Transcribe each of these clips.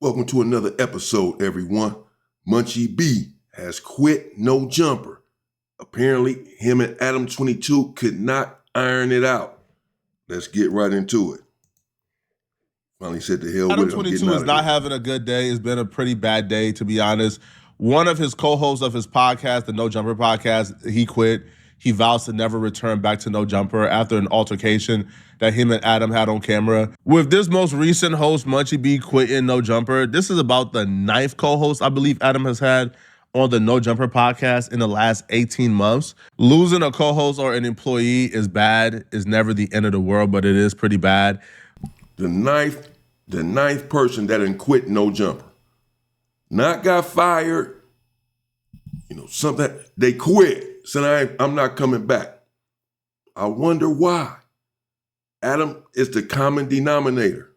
Welcome to another episode, everyone. Munchie B has quit No Jumper. Apparently, him and Adam 22 could not iron it out. Let's get right into it. Finally said the hell Adam with it. 22 is not having a good day. It's been a pretty bad day, to be honest. One of his co-hosts of his podcast, the No Jumper podcast, he quit. He vows to never return back to No Jumper after an altercation that him and Adam had on camera. With this most recent host, Munchie B, quitting No Jumper, this is about the 9th co-host I believe Adam has had on the No Jumper podcast in the last 18 months. Losing a co-host or an employee is bad. It's never the end of the world, but it is pretty bad. The ninth person that didn't quit No Jumper. Not got fired. Something, they quit. Said, I'm not coming back. I wonder why. Adam is the common denominator.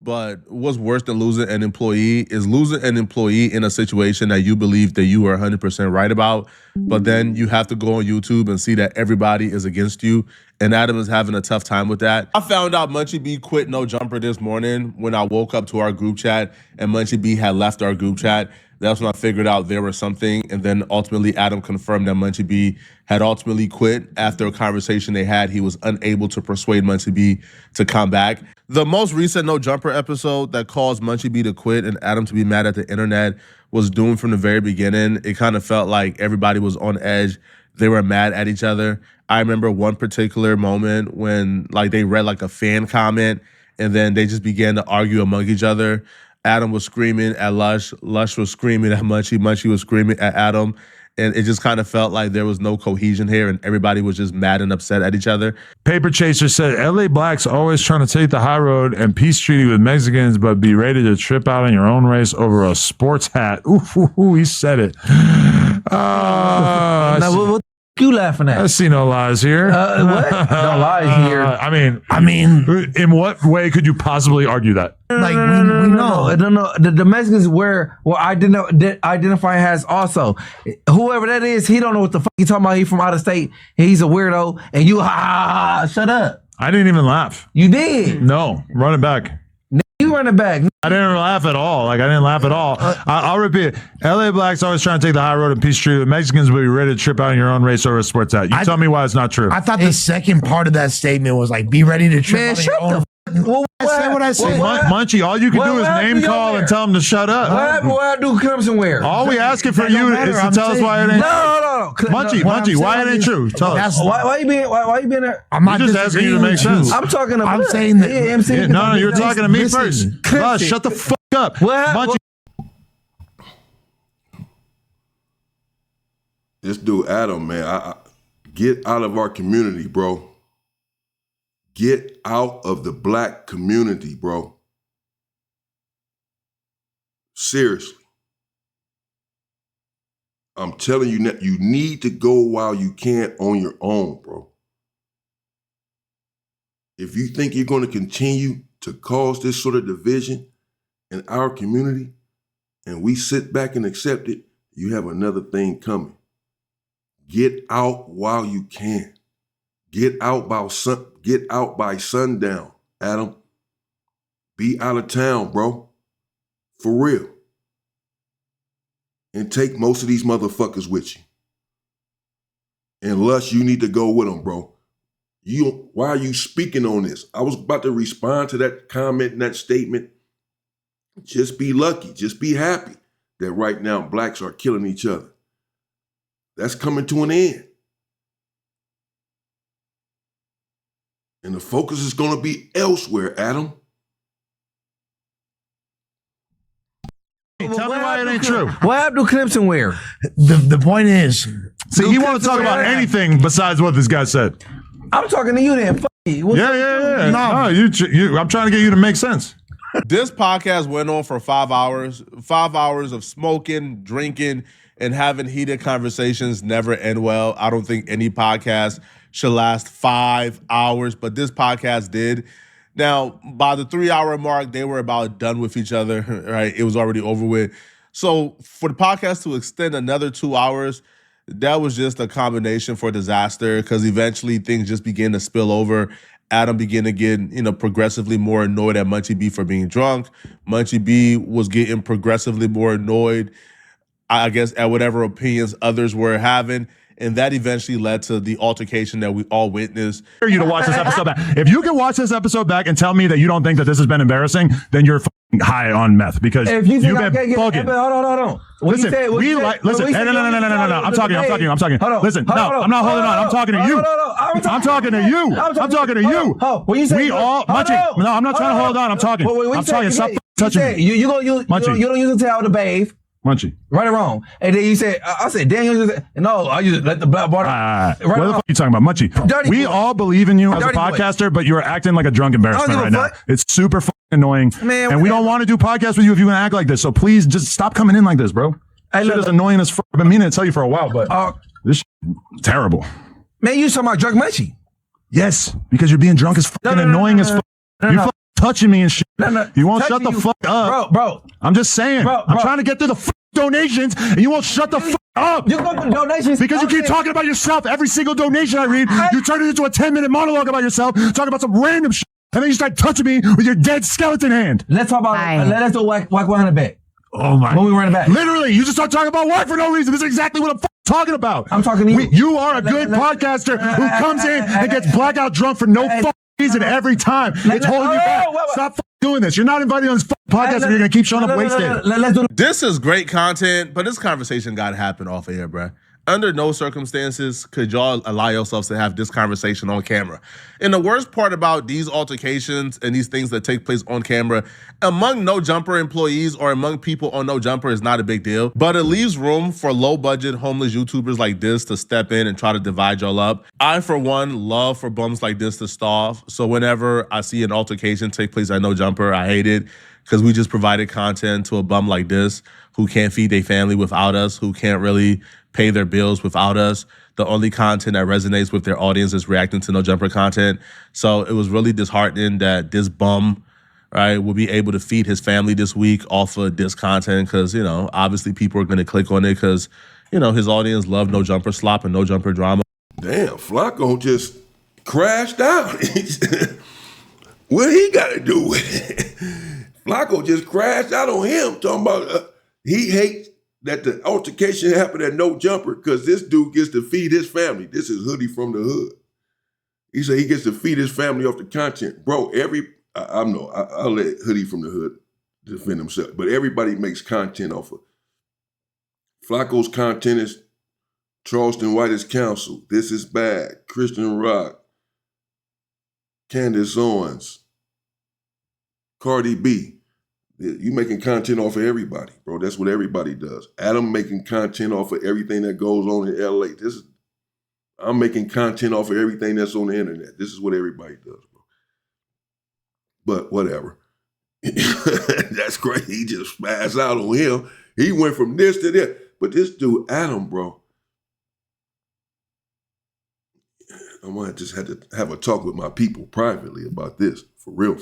But what's worse than losing an employee is losing an employee in a situation that you believe that you are 100% right about, but then you have to go on YouTube and see that everybody is against you, and Adam is having a tough time with that. I found out Munchie B quit No Jumper this morning when I woke up to our group chat, and Munchie B had left our group chat. That's when I figured out there was something, and then ultimately Adam confirmed that Munchie B had ultimately quit. After a conversation they had, he was unable to persuade Munchie B to come back. The most recent No Jumper episode that caused Munchie B to quit and Adam to be mad at the internet was doomed from the very beginning. It kind of felt like everybody was on edge. They were mad at each other. I remember one particular moment when they read a fan comment and then they just began to argue among each other. Adam was screaming at Lush. Lush was screaming at Munchie. Munchie was screaming at Adam. And it just kind of felt like there was no cohesion here and everybody was just mad and upset at each other. Paper Chaser said, LA Blacks always trying to take the high road and peace treaty with Mexicans, but be ready to trip out on your own race over a sports hat. Ooh, he said it. Now, what you laughing at? I see no lies here. What? No lies here. I mean, in what way could you possibly argue that? We know. I don't know. The Mexicans identify as also. Whoever that is, he don't know what the fuck he talking about. He from out of state. He's a weirdo. And you, shut up. I didn't even laugh. You did. No, run it back. You run it back. I didn't laugh at all. I didn't laugh at all. I'll repeat it. LA Blacks always trying to take the high road and peace treaty. The Mexicans will be ready to trip out on your own race over a sports hat. You tell me why it's not true. I thought the second part of that statement was be ready to trip out on your own. I said what I said. Munchie, all you can do is name call and tell him to shut up. What I do come somewhere? All we asking for you is to tell us why it ain't. No. Munchie, why it ain't true? Tell us. Why you being there? I'm not just asking you to make sense. I'm talking about. I'm saying that. No, you're talking to me first. Shut the fuck up. Munchie. This dude, Adam, man, I get out of our community, bro. Get out of the black community, bro. Seriously. I'm telling you that you need to go while you can on your own, bro. If you think you're going to continue to cause this sort of division in our community and we sit back and accept it, you have another thing coming. Get out while you can. Get out by sundown, Adam. Be out of town, bro. For real. And take most of these motherfuckers with you. And Lush, you need to go with them, bro. Why are you speaking on this? I was about to respond to that comment and that statement. Just be lucky. Just be happy that right now blacks are killing each other. That's coming to an end. And the focus is going to be elsewhere, Adam. Tell me why it ain't true. What happened to Clemson wear? The point is, see, he wants to talk about anything besides what this guy said. I'm talking to you then. Fuck you. Yeah. No, you. I'm trying to get you to make sense. This podcast went on for 5 hours. 5 hours of smoking, drinking, and having heated conversations never end well. I don't think any podcast should last 5 hours, but this podcast did. Now, by the 3 hour mark, they were about done with each other, right? It was already over with. So for the podcast to extend another 2 hours, that was just a combination for disaster because eventually things just began to spill over. Adam began to get, progressively more annoyed at Munchie B for being drunk. Munchie B was getting progressively more annoyed, I guess, at whatever opinions others were having. And that eventually led to the altercation that we all witnessed. For you to watch this episode back. If you can watch this episode back and tell me that you don't think that this has been embarrassing, then you're high on meth because If you you've think been bugging. Hold on. Listen, listen. No. I'm talking. Listen, no, I'm not holding on. I'm talking to you. I'm talking to you. I'm talking to you. When you say we all, Munchie. No, I'm not trying to hold on. I'm talking. I'm talking. Stop touching me. You don't use a towel to bathe. Munchie. Right or wrong? And then you said, I said, Daniel, no, I just let the black bar. What the fuck are you talking about, Munchie? We all believe in you as a podcaster, but you're acting like a drunk embarrassment right now. It's super fucking annoying. Man, and we don't want to do podcasts with you if you're going to act like this. So please just stop coming in like this, bro. Shit is annoying as fuck. I've been meaning to tell you for a while, but this shit is terrible. Man, you talking about drunk Munchie? Yes, because you're being drunk as fucking annoying as fuck. You fucking touching me and shit. You won't shut the fuck up. Bro. I'm just saying. I'm trying to get through the donations and you won't shut the fuck up. You go through donations because you keep talking about yourself. Every single donation I read, you turn it into a 10-minute monologue about yourself, talking about some random shit, and then you start touching me with your dead skeleton hand. Let's talk about let's do whack 100 back. Oh my. When we run it back. Literally, you just start talking about work for no reason. This is exactly what I'm talking about. I'm talking to you. You are a good podcaster who comes in and gets blackout drunk for no reason every time. It's holding you back. Stop doing this. You're not invited on this podcast and you're going to keep showing up wasted. This is great content, but this conversation got to happen off air, bro. Under no circumstances could y'all allow yourselves to have this conversation on camera. And the worst part about these altercations and these things that take place on camera among No Jumper employees or among people on No Jumper is not a big deal, but it leaves room for low-budget homeless YouTubers like this to step in and try to divide y'all up. I, for one, love for bums like this to starve. So whenever I see an altercation take place at No Jumper, I hate it because we just provided content to a bum like this who can't feed their family without us, who can't really pay their bills without us. The only content that resonates with their audience is reacting to No Jumper content. So it was really disheartening that this bum, right, will be able to feed his family this week off of this content because, obviously people are going to click on it because, his audience love No Jumper slop and No Jumper drama. Damn, Flacco just crashed out. What he got to do with it? Flacco just crashed out on him, talking about he hates that the altercation happened at No Jumper because this dude gets to feed his family. This is Hoodie from the hood. He said he gets to feed his family off the content. Bro, I'll let Hoodie from the hood defend himself, but everybody makes content off of. Flacco's content is Charleston White's Council, This Is Bad, Christian Rock, Candace Owens, Cardi B. You making content off of everybody, bro. That's what everybody does. Adam making content off of everything that goes on in LA. I'm making content off of everything that's on the internet. This is what everybody does, bro. But whatever. That's crazy. He just spazzed out on him. He went from this to that. But this dude, Adam, bro, I might just have to have a talk with my people privately about this. For real.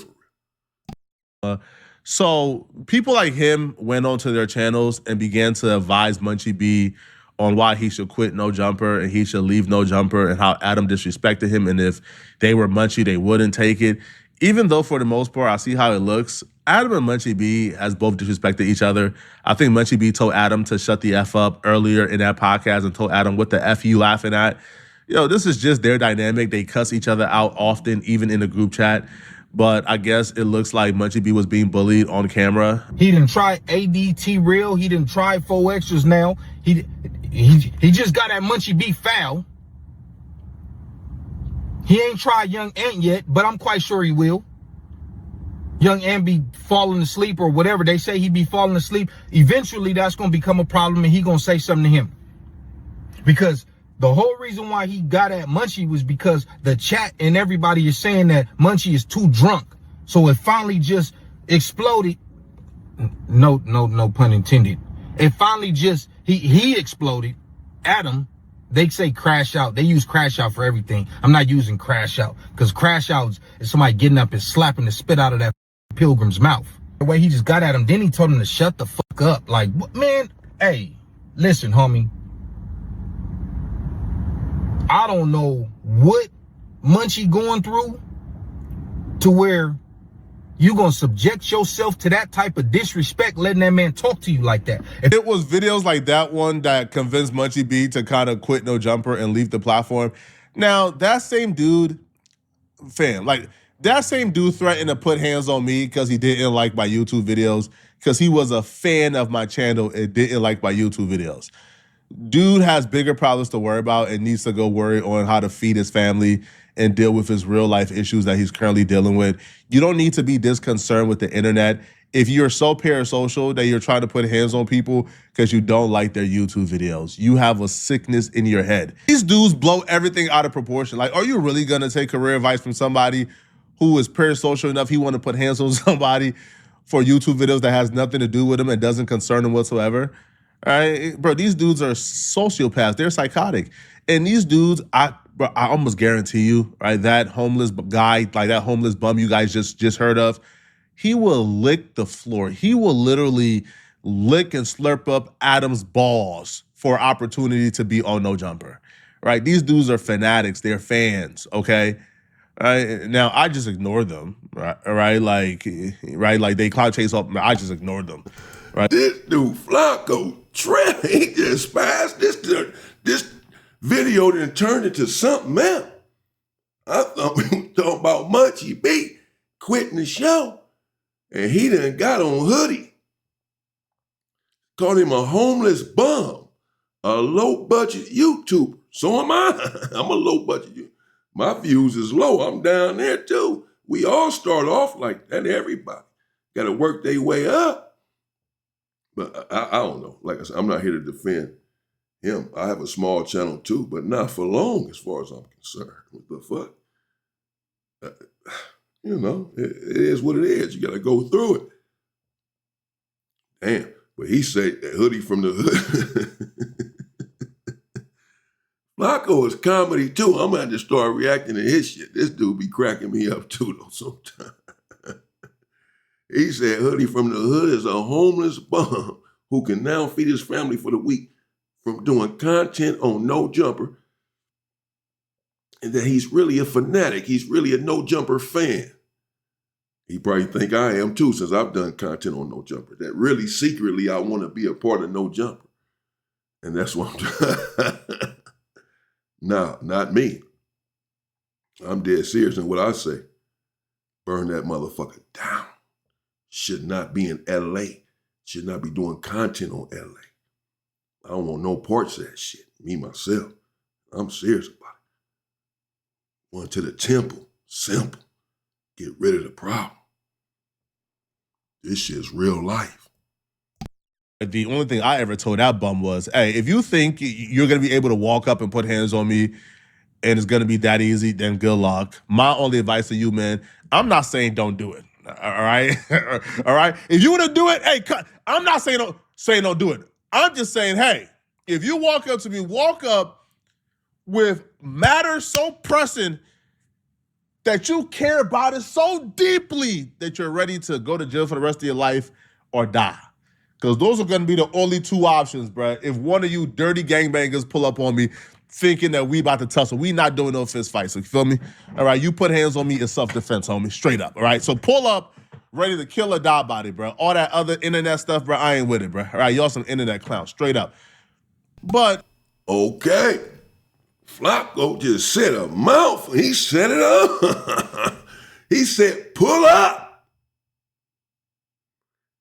So people like him went onto their channels and began to advise Munchie B on why he should quit No Jumper and he should leave No Jumper and how Adam disrespected him. And if they were Munchie, they wouldn't take it. Even though for the most part, I see how it looks, Adam and Munchie B has both disrespected each other. I think Munchie B told Adam to shut the F up earlier in that podcast and told Adam, what the F you laughing at? This is just their dynamic. They cuss each other out often, even in the group chat. But I guess it looks like Munchie B was being bullied on camera. He didn't try ADT real. He didn't try 4 extras now. He just got at Munchie B foul. He ain't tried Young Ant yet, but I'm quite sure he will. Young Ant be falling asleep or whatever. They say he be falling asleep. Eventually, that's going to become a problem and he going to say something to him. Because the whole reason why he got at Munchie was because the chat and everybody is saying that Munchie is too drunk. So it finally just exploded. No pun intended. It finally just, he exploded. Adam, they say crash out. They use crash out for everything. I'm not using crash out because crash out is somebody getting up and slapping the spit out of that pilgrim's mouth. The way he just got at him, then he told him to shut the fuck up. Like, man, hey, listen, homie. I don't know what Munchie going through, to where you gonna subject yourself to that type of disrespect, letting that man talk to you like that. It was videos like that one that convinced Munchie B to kind of quit No Jumper and leave the platform. Now, that same dude, that same dude threatened to put hands on me because he didn't like my YouTube videos, because he was a fan of my channel and didn't like my YouTube videos. Dude has bigger problems to worry about and needs to go worry on how to feed his family and deal with his real life issues that he's currently dealing with. You don't need to be this concerned with the internet. If you're so parasocial that you're trying to put hands on people because you don't like their YouTube videos, you have a sickness in your head. These dudes blow everything out of proportion. Like, are you really gonna take career advice from somebody who is parasocial enough he want to put hands on somebody for YouTube videos that has nothing to do with him and doesn't concern him whatsoever? All right, bro, these dudes are sociopaths. They're psychotic. And these dudes, I almost guarantee you, right, that homeless guy, like that homeless bum you guys just heard of, he will lick the floor. He will literally lick and slurp up Adam's balls for opportunity to be on No Jumper, right? These dudes are fanatics. They're fans, okay? Now, I just ignore them, right? Like they cloud chase up. I just ignored them, right? This dude, Flacco, Trent, he just passed this video then turned into something else. I thought we were talking about Munchie B quitting the show, and he done got on Hoodie. Called him a homeless bum, a low-budget YouTuber. So am I. I'm a low-budget YouTuber. My views is low. I'm down there too. We all start off like that. Everybody got to work their way up. But I don't know. Like I said, I'm not here to defend him. I have a small channel too, but not for long as far as I'm concerned. What the fuck? You know, it is what it is. You got to go through it. Damn. But he said that Hoodie from the hood. Flacco is comedy too. I'm going to have to start reacting to his shit. This dude be cracking me up too though sometimes. He said Hoodie from the hood is a homeless bum who can now feed his family for the week from doing content on No Jumper, and that he's really a fanatic. He's really a No Jumper fan. He probably think I am too, since I've done content on No Jumper. That really secretly I want to be a part of No Jumper. And that's what I'm trying. No, not me. I'm dead serious in what I say. Burn that motherfucker down. Should not be in LA. Should not be doing content on LA. I don't want no parts of that shit. Me, myself. I'm serious about it. Going to the temple. Simple. Get rid of the problem. This shit's real life. The only thing I ever told that bum was, hey, if you think you're going to be able to walk up and put hands on me and it's going to be that easy, then good luck. My only advice to you, man, I'm not saying don't do it. All right? All right? If you want to do it, hey, I'm not saying don't do it. I'm just saying, hey, if you walk up to me, walk up with matters so pressing that you care about it so deeply that you're ready to go to jail for the rest of your life or die. Because those are going to be the only two options, bro. If one of you dirty gangbangers pull up on me thinking that we about to tussle, we not doing no fist fights. So you feel me? All right, you put hands on me, it's self-defense, homie. Straight up, all right? So pull up, ready to kill or die body, bro. All that other internet stuff, bro, I ain't with it, bro. All right, y'all some internet clowns, straight up. But okay. Flacco just said a mouth. He set it up. He said, pull up.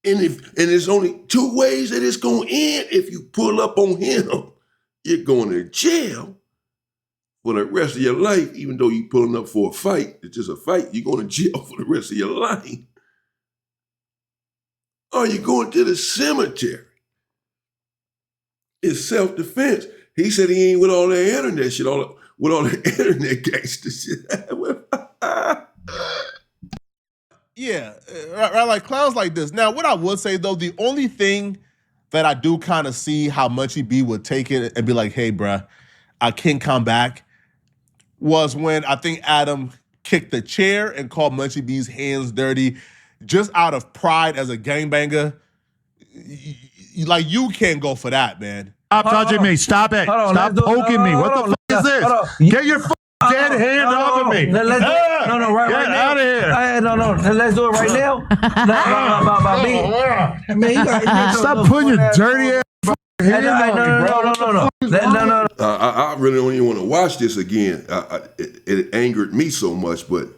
And there's only two ways that it's going to end. If you pull up on him, you're going to jail for the rest of your life, even though you're pulling up for a fight. It's just a fight. You're going to jail for the rest of your life. Or you're going to the cemetery. It's self-defense. He said he ain't with all that internet shit, with all the internet gangster shit. yeah, right, like clowns like this. Now, what I would say, though, the only thing that I do kind of see how Munchie B would take it and be like, hey, bruh, I can't come back, was when I think Adam kicked the chair and called Munchie B's hands dirty just out of pride as a gangbanger. Like, you can't go for that, man. Stop touching me. Stop it. Stop poking me. What the fuck is this? Get your dead hand off of me. No, right Get now. out of here. No, let's do it right now. About me. Man, you got Stop putting your dirty ass hands on me, bro. No. I really don't even want to watch this again. It angered me so much, but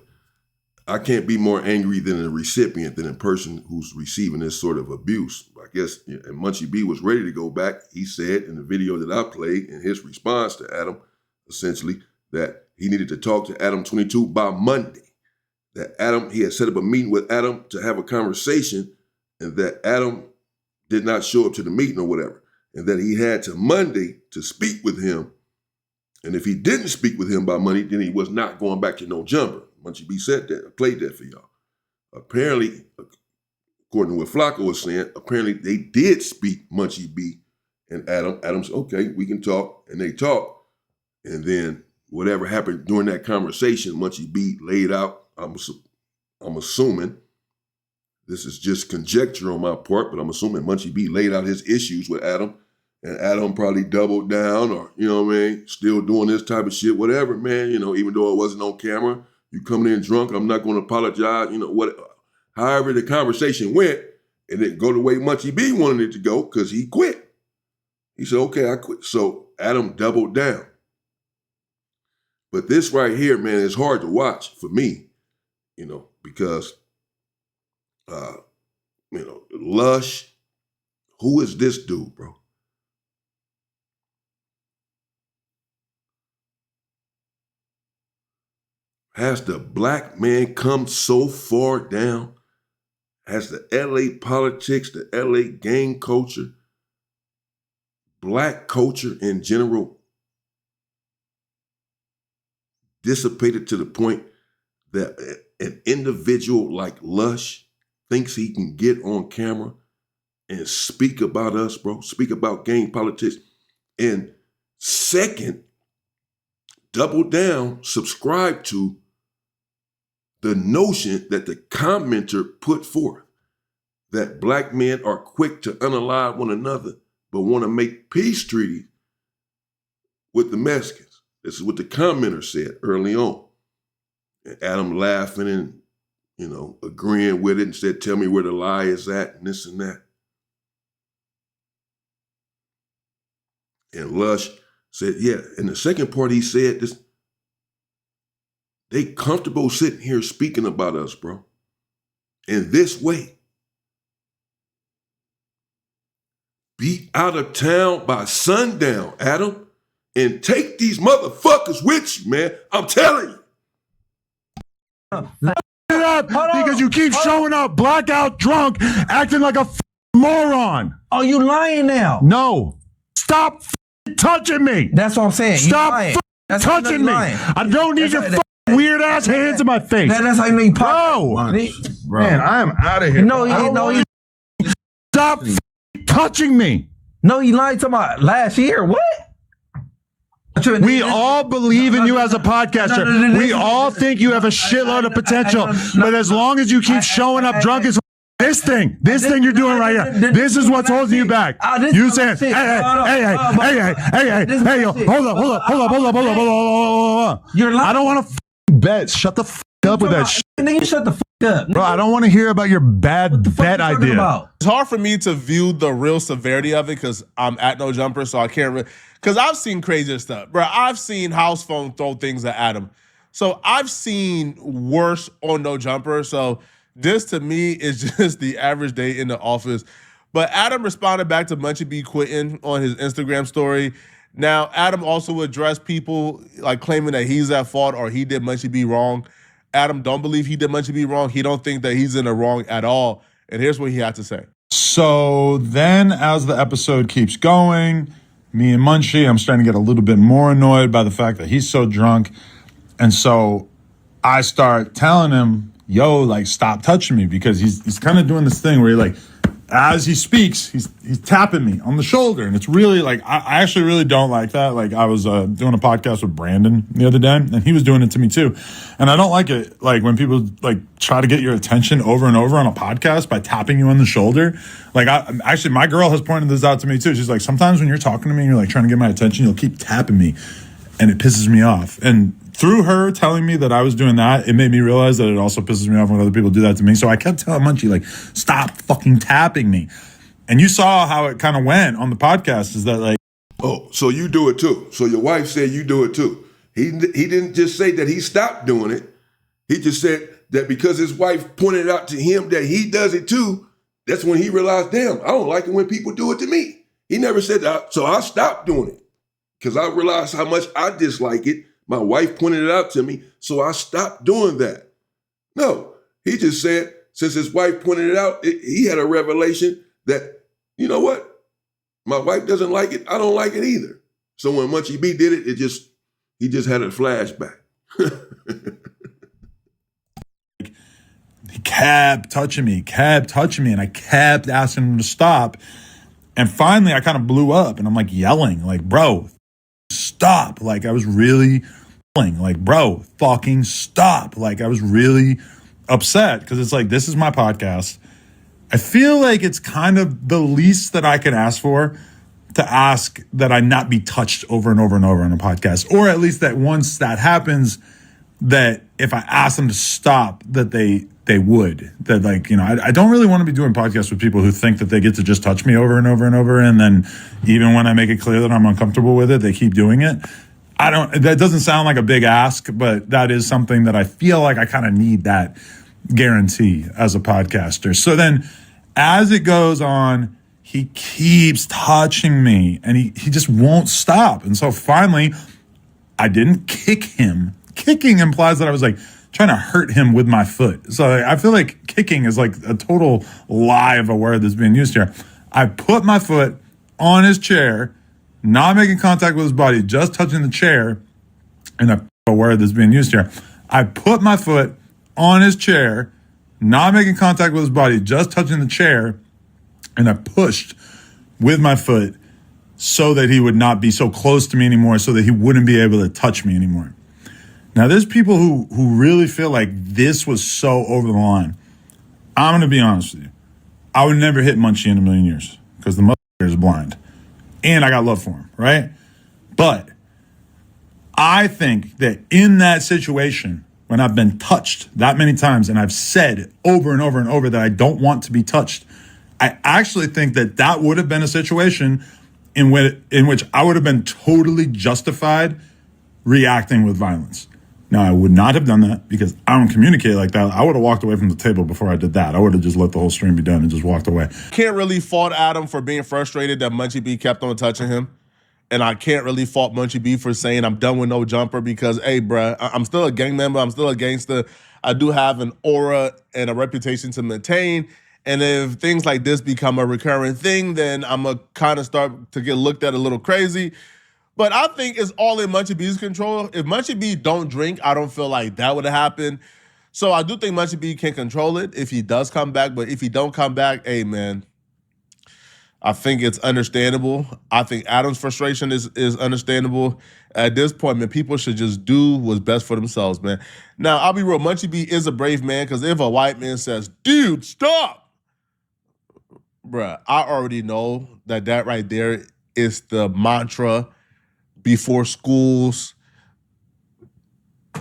I can't be more angry than a recipient, than a person who's receiving this sort of abuse. I guess, and Munchie B was ready to go back. He said in the video that I played in his response to Adam, essentially, that he needed to talk to Adam 22 by Monday. That Adam, he had set up a meeting with Adam to have a conversation, and that Adam did not show up to the meeting or whatever. And that he had to Monday to speak with him. And if he didn't speak with him by Monday, then he was not going back to no jumper. Munchie B said that. I played that for y'all. Apparently, according to what Flacco was saying, apparently they did speak, Munchie B and Adam. Adam said, okay, we can talk. And they talked. And then whatever happened during that conversation, Munchie B laid out, I'm assuming, this is just conjecture on my part, but I'm assuming Munchie B laid out his issues with Adam, and Adam probably doubled down, or, you know what I mean, still doing this type of shit, whatever, man, you know, even though it wasn't on camera, you coming in drunk, I'm not going to apologize, you know, what, however the conversation went, and it go the way Munchie B wanted it to go, because he quit. He said, okay, I quit. So Adam doubled down. But this right here, man, is hard to watch for me, you know, because you know, Lush, who is this dude, bro? Has the black man come so far down? Has the LA politics, the LA gang culture, black culture in general dissipated to the point that an individual like Lush thinks he can get on camera and speak about us, bro, speak about gang politics, and second, double down, subscribe to the notion that the commenter put forth, that black men are quick to unalive one another, but want to make peace treaties with the Mexicans. This is what the commenter said early on. And Adam laughing and, you know, agreeing with it and said, tell me where the lie is at and this and that. And Lush said, yeah. And the second part, he said this, they comfortable sitting here speaking about us, bro, in this way. Be out of town by sundown, Adam, and take these motherfuckers with you, man. I'm telling you. Because you keep showing up blackout drunk, acting like a moron. Oh, you lying now? No. Stop touching me. That's what I'm saying. Stop touching me. I don't need your weird ass hands in my face. That's how you mean bro. Man, I am out of here. No, stop touching me. No, you lied to my last year. What? We all believe in you as a podcaster. We all think you have a shitload of potential. But as long as you keep showing up drunk as this thing you're doing right here, this is what's holding you back. You saying, hey, yo, hold up. I don't want to bet. Shut the up with that shit. Nigga, shut the up. Bro, I don't want to hear about your bad bet idea. It's hard for me to view the real severity of it because I'm at No Jumper, so I can't really. Because I've seen crazier stuff. Bro, I've seen House Phone throw things at Adam. So I've seen worse on No Jumper. So this to me is just the average day in the office. But Adam responded back to Munchie B quitting on his Instagram story. Now, Adam also addressed people like claiming that he's at fault or he did Munchie B wrong. Adam don't believe he did Munchie B wrong. He don't think that he's in the wrong at all. And here's what he had to say. So then as the episode keeps going, me and Munchie, I'm starting to get a little bit more annoyed by the fact that he's so drunk. And so I start telling him, yo, like, stop touching me, because he's kind of doing this thing where he, like, as he speaks, he's tapping me on the shoulder. And it's really like, I actually really don't like that. Like, I was doing a podcast with Brandon the other day, and he was doing it to me too. And I don't like it, like, when people like try to get your attention over and over on a podcast by tapping you on the shoulder. Like, actually, my girl has pointed this out to me too. She's like, sometimes when you're talking to me and you're like trying to get my attention, you'll keep tapping me, and it pisses me off. And through her telling me that I was doing that, it made me realize that it also pisses me off when other people do that to me. So I kept telling Munchie, like, stop fucking tapping me. And you saw how it kind of went on the podcast, is that like, oh, so you do it too. So your wife said you do it too. He didn't just say that he stopped doing it. He just said that because his wife pointed out to him that he does it too, that's when he realized, damn, I don't like it when people do it to me. He never said that, so I stopped doing it because I realized how much I dislike it. My wife pointed it out to me, so I stopped doing that. No, he just said, since his wife pointed it out, he had a revelation that, you know what? My wife doesn't like it. I don't like it either. So when Munchie B did it, he just had a flashback. he kept touching me, and I kept asking him to stop. And finally, I kind of blew up, and I'm like yelling, like, bro, stop. Like, I was really yelling, like, bro, fucking stop. Like, I was really upset because it's like, this is my podcast. I feel like it's kind of the least that I could ask for, to ask that I not be touched over and over and over on a podcast, or at least that once that happens, that if I ask them to stop, that they would. That, like, you know, I don't really want to be doing podcasts with people who think that they get to just touch me over and over and over, and then even when I make it clear that I'm uncomfortable with it, they keep doing it. That doesn't sound like a big ask, but that is something that I feel like I kind of need that guarantee as a podcaster. So then as it goes on, he keeps touching me, and he just won't stop. And so finally, I didn't kick him. Kicking implies that I was like trying to hurt him with my foot. So I feel like kicking is like a total lie of a word that's being used here. I put my foot on his chair, not making contact with his body, just touching the chair, and a word that's being used here. I put my foot on his chair, not making contact with his body, just touching the chair, and I pushed with my foot so that he would not be so close to me anymore, so that he wouldn't be able to touch me anymore. Now, there's people who really feel like this was so over the line. I'm going to be honest with you. I would never hit Munchie in a million years because the motherfucker is blind. And I got love for him, right? But I think that in that situation, when I've been touched that many times and I've said over and over and over that I don't want to be touched, I actually think that that would have been a situation in which I would have been totally justified reacting with violence. Now, I would not have done that because I don't communicate like that. I would have walked away from the table before I did that. I would have just let the whole stream be done and just walked away. Can't really fault Adam for being frustrated that Munchie B kept on touching him. And I can't really fault Munchie B for saying I'm done with no jumper because, hey, bruh, I'm still a gang member. I'm still a gangster. I do have an aura and a reputation to maintain. And if things like this become a recurring thing, then I'm going to kind of start to get looked at a little crazy. But I think it's all in Munchie B's control. If Munchie B don't drink, I don't feel like that would have happened. So I do think Munchie B can control it if he does come back. But if he don't come back, hey, man, I think it's understandable. I think Adam's frustration is understandable. At this point, man, people should just do what's best for themselves, man. Now, I'll be real. Munchie B is a brave man because if a white man says, dude, stop, bruh, I already know that right there is the mantra before schools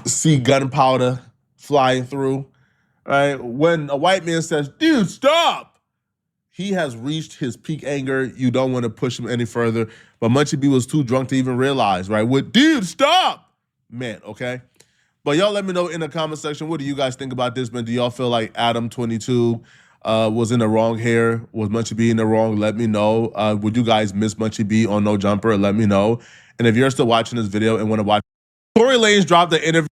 see gunpowder flying through, right? When a white man says, dude, stop, he has reached his peak anger. You don't want to push him any further. But Munchie B was too drunk to even realize, right? With, dude, stop, man, okay? But y'all let me know in the comment section, what do you guys think about this, man? Do y'all feel like Adam 22 was in the wrong here? Was Munchie B in the wrong? Let me know. Would you guys miss Munchie B on No Jumper? Let me know. And if you're still watching this video and want to watch, Tory Lanez dropped the interview.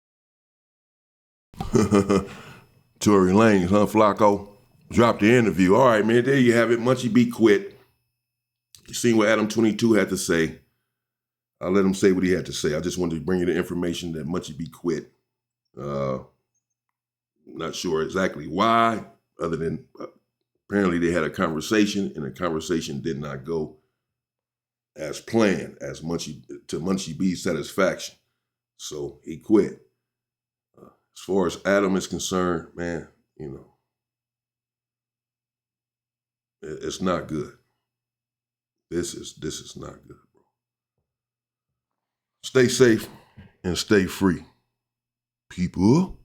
Tory Lanez, huh, Flacco? Dropped the interview. All right, man, there you have it. Munchie B quit. You seen what Adam 22 had to say. I'll let him say what he had to say. I just wanted to bring you the information that Munchie B quit. Not sure exactly why, other than apparently they had a conversation, and the conversation did not go as planned, to Munchie B's satisfaction. So he quit. As far as Adam is concerned, man, you know, it's not good. This is not good, bro. Stay safe and stay free. people.